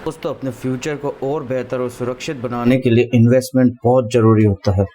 दोस्तों, अपने फ्यूचर को और बेहतर और सुरक्षित बनाने के लिए इन्वेस्टमेंट बहुत ज़रूरी होता है।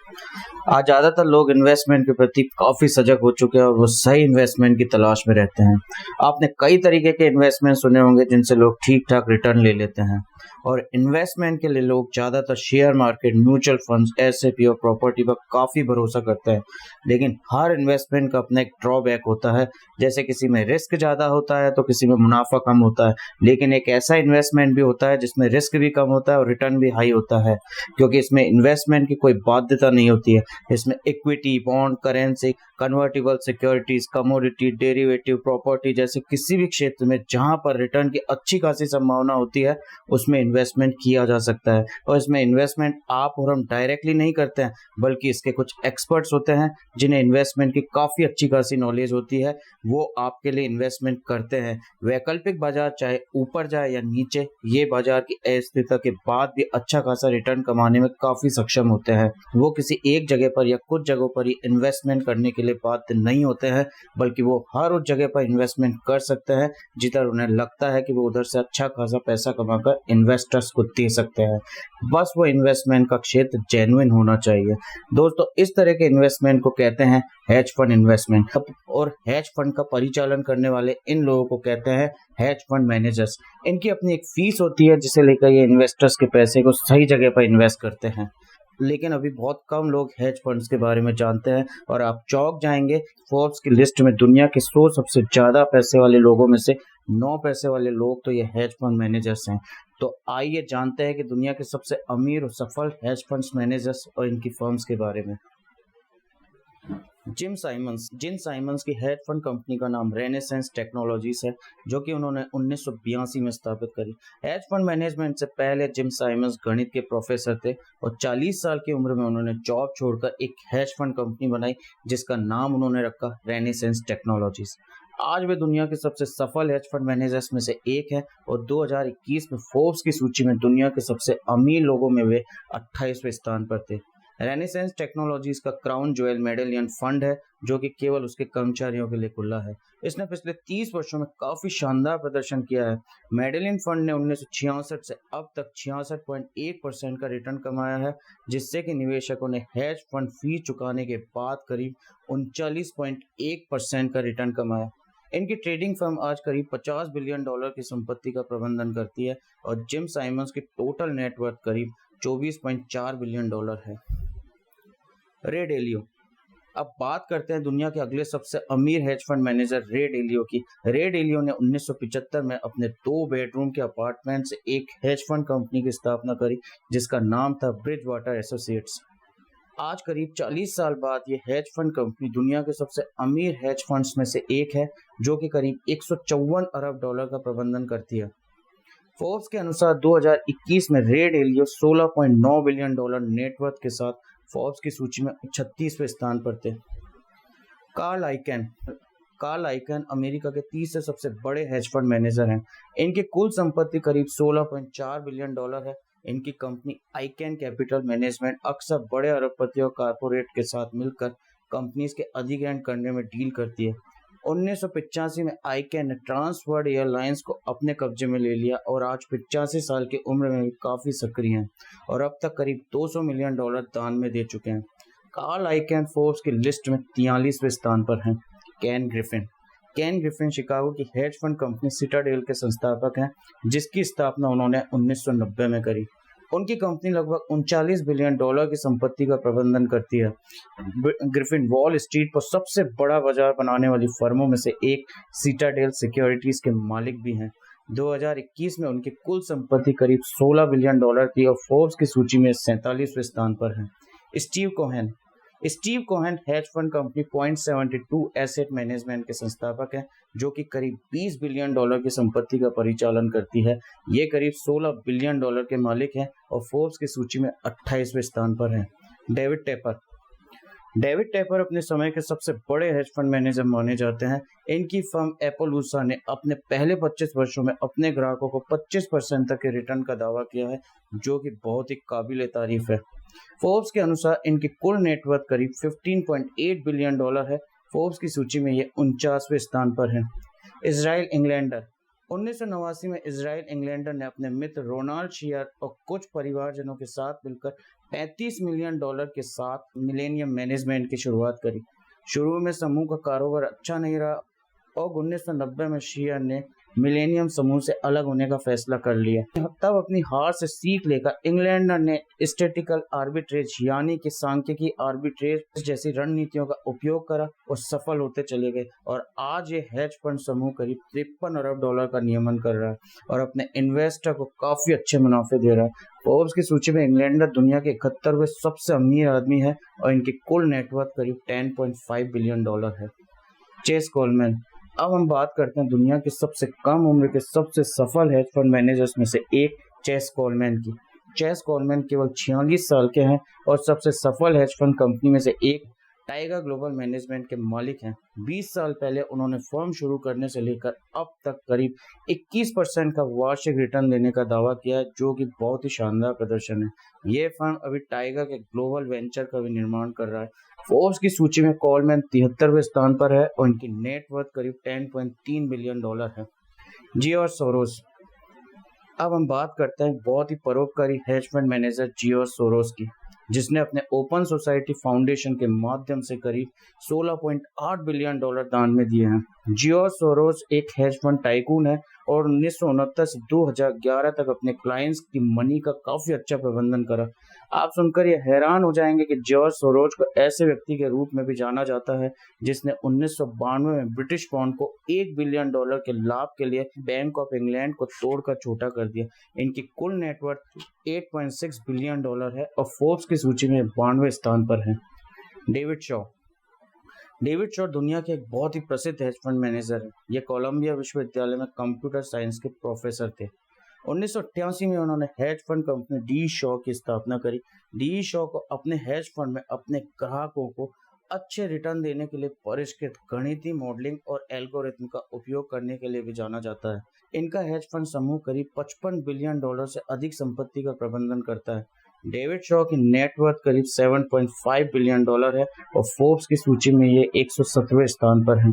आज ज़्यादातर लोग इन्वेस्टमेंट के प्रति काफ़ी सजग हो चुके हैं और वो सही इन्वेस्टमेंट की तलाश में रहते हैं। आपने कई तरीके के इन्वेस्टमेंट सुने होंगे जिनसे लोग ठीक-ठाक रिटर्न ले लेते हैं और इन्वेस्टमेंट के लिए लोग ज़्यादातर share market, mutual funds, SIP और प्रॉपर्टी पर काफ़ी भरोसा करते हैं। लेकिन हर इन्वेस्टमेंट का अपना एक ड्रॉबैक होता है। जैसे किसी में रिस्क ज़्यादा होता है तो किसी में मुनाफा कम होता है। लेकिन एक ऐसा इन्वेस्टमेंट भी होता है जिसमें रिस्क भी कम होता है और रिटर्न भी हाई होता है, क्योंकि इसमें इन्वेस्टमेंट की कोई बाध्यता नहीं होती है। इसमें equity, bond, currency, convertible securities, commodity, derivative, property जैसे किसी भी क्षेत्र में जहां पर रिटर्न की अच्छी खासी संभावना होती है उसमें इन्वेस्टमेंट किया जा सकता है। और इसमें इन्वेस्टमेंट आप और हम डायरेक्टली नहीं करते हैं, बल्कि इसके कुछ एक्सपर्ट्स होते हैं जिन्हें इन्वेस्टमेंट की काफ़ी अच्छी खासी नॉलेज होती है, वो आपके लिए इन्वेस्टमेंट करते हैं। वैकल्पिक बाजार चाहे ऊपर जाए या नीचे, ये बाजार की अस्थिरता के बाद भी अच्छा खासा रिटर्न कमाने में काफ़ी सक्षम होते हैं। वो किसी एक जगह पर या कुछ जगहों पर ही इन्वेस्टमेंट करने के लिए बाध्य नहीं होते हैं, बल्कि वो हर उस जगह पर इन्वेस्टमेंट कर सकते हैं जिधर उन्हें लगता है कि वो उधर से अच्छा खासा पैसा कमाकर इन्वेस्टर्स को दे सकते हैं। बस वो इन्वेस्टमेंट का क्षेत्र जेन्युइन होना चाहिए। दोस्तों, इस तरह के इन्वेस्टमेंट को कहते हैं हेज फंड इन्वेस्टमेंट, और हेज फंड का परिचालन करने वाले इन लोगों को कहते हैं हेज फंड मैनेजर्स। इनकी अपनी एक फीस होती है जिसे लेकर ये इन्वेस्टर्स के पैसे को सही जगह पर इन्वेस्ट करते हैं। लेकिन अभी बहुत कम लोग हेज फंड्स के बारे में जानते हैं, और आप चौंक जाएंगे, फोर्ब्स की लिस्ट में दुनिया के 100 सबसे ज्यादा पैसे वाले लोगों में से 9 पैसे वाले लोग तो ये हेज फंड मैनेजर्स हैं। तो आइए जानते हैं कि दुनिया के सबसे अमीर और सफल हेज फंड्स मैनेजर्स और इनकी फर्म्स के बारे में। जिम साइमंस की हेज फंड कंपनी का नाम रेनेसेंस टेक्नोलॉजीज है, जो कि उन्होंने 1982 में स्थापित करी। हेज फंड मैनेजमेंट से पहले जिम साइमंस गणित के प्रोफेसर थे और 40 साल की उम्र में उन्होंने जॉब छोड़कर एक हेज फंड कंपनी बनाई जिसका नाम उन्होंने रखा रेनेसेंस टेक्नोलॉजीज। आज वे दुनिया के सबसे सफल हेज फंड मैनेजर्स में से एक है और 2021 में फोर्ब्स की सूची में दुनिया के सबसे अमीर लोगों में वे 28वें स्थान पर थे। रेनेसेंस टेक्नोलॉजीज का क्राउन ज्वेल मेडेलियन फंड है, जो कि केवल उसके कर्मचारियों के लिए खुला है। इसने पिछले 30 वर्षों में काफी शानदार प्रदर्शन किया है। मेडेलियन फंड ने 1966 से अब तक 66.1% का रिटर्न कमाया है, जिससे कि निवेशकों ने हेज फंड फी चुकाने के बाद करीब 39.1% का रिटर्न कमाया। इनकी ट्रेडिंग फर्म आज करीब $50 बिलियन की संपत्ति का प्रबंधन करती है और जिम साइमंस की टोटल नेटवर्थ करीब $24.4 बिलियन है। रे डेलियो। अब बात करते हैं दुनिया के अगले सबसे अमीर हेज फंड मैनेजर रे डेलियो की। रे डेलियो ने 1975 में अपने 2 बेडरूम के अपार्टमेंट से एक हेज फंड कंपनी की स्थापना करी जिसका नाम था ब्रिज वाटर एसोसिएट्स। आज करीब 40 साल बाद ये हेज फंड कंपनी दुनिया के सबसे अमीर हेज फंड्स में से एक है, जो कि करीब $154 अरब का प्रबंधन करती है। फोर्ब्स के अनुसार 2021 में रे डेलियो $16.9 बिलियन नेटवर्थ के साथ फोर्ब्स की सूची में 36वें स्थान पर थे। कार्ल आइकन अमेरिका के तीसरे सबसे बड़े हेज फंड मैनेजर हैं। इनकी कुल संपत्ति करीब $16.4 बिलियन है। इनकी कंपनी आइकन कैपिटल मैनेजमेंट अक्सर बड़े अरबपतियों कॉर्पोरेट के साथ मिलकर कंपनीज के अधिग्रहण करने में डील करती है। 1985 में आइकन ने ट्रांसवर्ल्ड एयरलाइंस को अपने कब्जे में ले लिया और आज 85 साल की उम्र में भी काफ़ी सक्रिय हैं और अब तक करीब $200 मिलियन दान में दे चुके हैं। कार्ल आइकन फोर्ब्स की लिस्ट में 43वें स्थान पर हैं। केन ग्रिफिन शिकागो की हेज फंड कंपनी सिटाडेल के संस्थापक हैं, जिसकी स्थापना उन्होंने 1990 में करी। उनकी कंपनी लगभग $39 बिलियन की संपत्ति का प्रबंधन करती है। ग्रिफिन वॉल स्ट्रीट पर सबसे बड़ा बाजार बनाने वाली फर्मों में से एक सिटाडेल सिक्योरिटीज के मालिक भी हैं। 2021 में उनकी कुल संपत्ति करीब $16 बिलियन थी और फोर्ब्स की सूची में 47वें स्थान पर है। Steve Cohen hedge fund company Point72 asset management के संस्थापक हैं, जो कि करीब $20 बिलियन की संपत्ति का परिचालन करती है। ये करीब $16 बिलियन के मालिक हैं और फोर्ब्स की सूची में 28वें स्थान पर हैं। डेविड टेपर अपने समय के सबसे बड़े हेज फंड मैनेजर माने जाते हैं। इनकी फर्म एपोलूसा ने अपने पहले 25 वर्षों में अपने ग्राहकों को 25% तक के रिटर्न का दावा किया है, जो कि बहुत ही काबिल तारीफ है। फोर्ब्स के अनुसार इनकी कुल नेटवर्थ करीब $15.8 बिलियन है। फोर्ब्स की सूची में ये 49वें स्थान पर है। इजराइल इंग्लैंडर 1989 में इजराइल इंग्लैंडर ने अपने मित्र रोनाल्ड शियर और कुछ परिवारजनों के साथ मिलकर $35 मिलियन के साथ मिलेनियम मैनेजमेंट की शुरुआत करी। शुरू में समूह का कारोबार अच्छा नहीं रहा और 1990 में शियर ने मिलेनियम समूह से अलग होने का फैसला कर लिया। तब अपनी हार से सीख लेकर इंग्लैंडर ने स्टैटिकल आर्बिट्रेज यानी कि सांख्यिकी आर्बिट्रेज जैसी रणनीतियों का उपयोग करा और सफल होते चले गए और आज ये हेज फंड समूह करीब $53 अरब का नियमन कर रहा है और अपने इन्वेस्टर को काफी अच्छे मुनाफे दे रहा है। फोर्ब्स की सूची में इंग्लैंडर दुनिया के 71वें सबसे अमीर आदमी है और इनकी कुल नेटवर्थ करीब $10.5 बिलियन है। Chase Coleman. अब हम बात करते हैं दुनिया के सबसे कम उम्र के सबसे सफल हेज फंड मैनेजर्स में से एक चेस कोलमैन की। चेस कोलमैन केवल 46 साल के हैं और सबसे सफल हेज फंड कंपनी में से एक टाइगर ग्लोबल मैनेजमेंट के मालिक हैं। 20 साल पहले उन्होंने फर्म शुरू करने से लेकर अब तक करीब 21% का वार्षिक रिटर्न देने का दावा किया है, जो कि बहुत ही शानदार प्रदर्शन है। ये फर्म अभी टाइगर के ग्लोबल वेंचर का भी निर्माण कर रहा है। फोर्ब्स की सूची में कोलमैन 73वें स्थान पर है और इनकी नेटवर्थ करीब $10.3 बिलियन है। George Soros. अब हम बात करते हैं बहुत ही परोपकारी hedge fund manager George Soros की, जिसने अपने ओपन सोसाइटी फाउंडेशन के माध्यम से करीब $16.8 बिलियन दान में दिए हैं। जियोर्ज सोरोस एक हेज फंड टाइकून है और 1969 से 2011 तक अपने क्लाइंट्स की मनी का काफी अच्छा प्रबंधन करा। आप सुनकर ये हैरान हो जाएंगे कि जॉर्ज सोरोस को ऐसे व्यक्ति के रूप में भी जाना जाता है जिसने 1992 में ब्रिटिश पाउंड को $1 बिलियन के लाभ के लिए बैंक ऑफ इंग्लैंड को तोड़कर छोटा कर दिया। इनकी कुल नेटवर्थ $8.6 बिलियन है और फोर्ब्स की सूची में 92वें स्थान पर है। डेविड शॉ। डेविड शॉ दुनिया के एक बहुत ही प्रसिद्ध हेज फंड मैनेजर है। ये कोलंबिया विश्वविद्यालय में कंप्यूटर साइंस के प्रोफेसर थे। 1988 में उन्होंने hedge fund company D Shaw की स्थापना करी। डी शॉ को अपने हेज फंड में अपने ग्राहकों को अच्छे रिटर्न देने के लिए परिष्कृत गणितीय मॉडलिंग और एल्गोरिथम का उपयोग करने के लिए भी जाना जाता है। इनका हेज फंड समूह करीब $55 बिलियन से अधिक संपत्ति का प्रबंधन करता है। डेविड शॉ की नेटवर्थ करीब $7.5 बिलियन है और फोर्ब्स की सूची में ये 117वें स्थान पर है।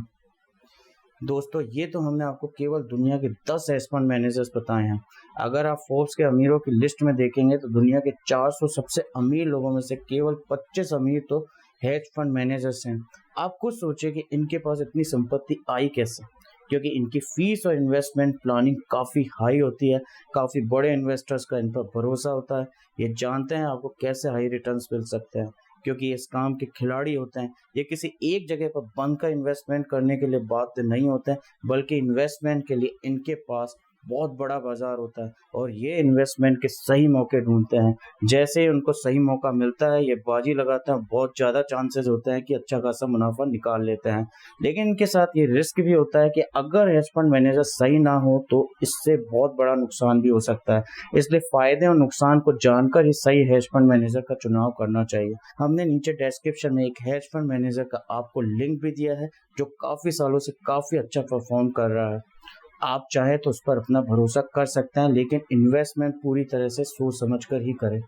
दोस्तों, ये तो हमने आपको केवल दुनिया के 10 हेज फंड मैनेजर्स बताए हैं। अगर आप फोर्ब्स के अमीरों की लिस्ट में देखेंगे तो दुनिया के 400 सबसे अमीर लोगों में से केवल 25 अमीर तो हेज फंड मैनेजर्स हैं। आप खुद सोचिए कि इनके पास इतनी संपत्ति आई कैसे, क्योंकि इनकी फीस और इन्वेस्टमेंट प्लानिंग काफ़ी हाई होती है। काफ़ी बड़े इन्वेस्टर्स का इन पर भरोसा होता है। ये जानते हैं आपको कैसे हाई रिटर्न्स मिल सकते हैं, क्योंकि इस काम के खिलाड़ी होते हैं। ये किसी एक जगह पर बंद कर इन्वेस्टमेंट करने के लिए बाध्य नहीं होते हैं, बल्कि इन्वेस्टमेंट के लिए इनके पास बहुत बड़ा बाजार होता है और ये इन्वेस्टमेंट के सही मौके ढूंढते हैं। जैसे ही उनको सही मौका मिलता है ये बाजी लगाते हैं, बहुत ज़्यादा चांसेस होते हैं कि अच्छा खासा मुनाफा निकाल लेते हैं। लेकिन इनके साथ ये रिस्क भी होता है कि अगर हेज फंड मैनेजर सही ना हो तो इससे बहुत बड़ा नुकसान भी हो सकता है। इसलिए फायदे और नुकसान को जानकर ही सही हेज फंड मैनेजर का चुनाव करना चाहिए। हमने नीचे डिस्क्रिप्शन में एक हेज फंड मैनेजर का आपको लिंक भी दिया है जो काफ़ी सालों से काफ़ी अच्छा परफॉर्म कर रहा है। आप चाहे तो उस पर अपना भरोसा कर सकते हैं, लेकिन इन्वेस्टमेंट पूरी तरह से सोच समझ कर ही करें,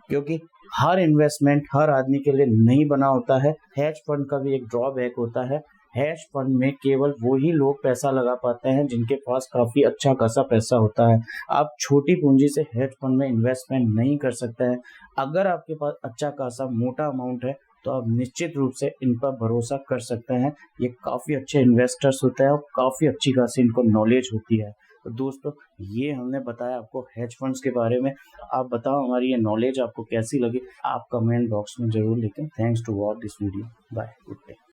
क्योंकि हर इन्वेस्टमेंट हर आदमी के लिए नहीं बना होता है। हेज फंड का भी एक ड्रॉबैक होता है। हेज फंड में केवल वही लोग पैसा लगा पाते हैं जिनके पास काफ़ी अच्छा खासा पैसा होता है। आप छोटी पूंजी से हेज फंड में इन्वेस्टमेंट नहीं कर सकते हैं। अगर आपके पास अच्छा खासा मोटा अमाउंट है तो आप निश्चित रूप से इन पर भरोसा कर सकते हैं। ये काफ़ी अच्छे इन्वेस्टर्स होते हैं और काफ़ी अच्छी खासी इनको नॉलेज होती है। तो दोस्तों, ये हमने बताया आपको हेज फंड्स के बारे में। आप बताओ हमारी ये नॉलेज आपको कैसी लगी। आप कमेंट बॉक्स में ज़रूर लिखें। Thanks to watch this video. Bye, good day.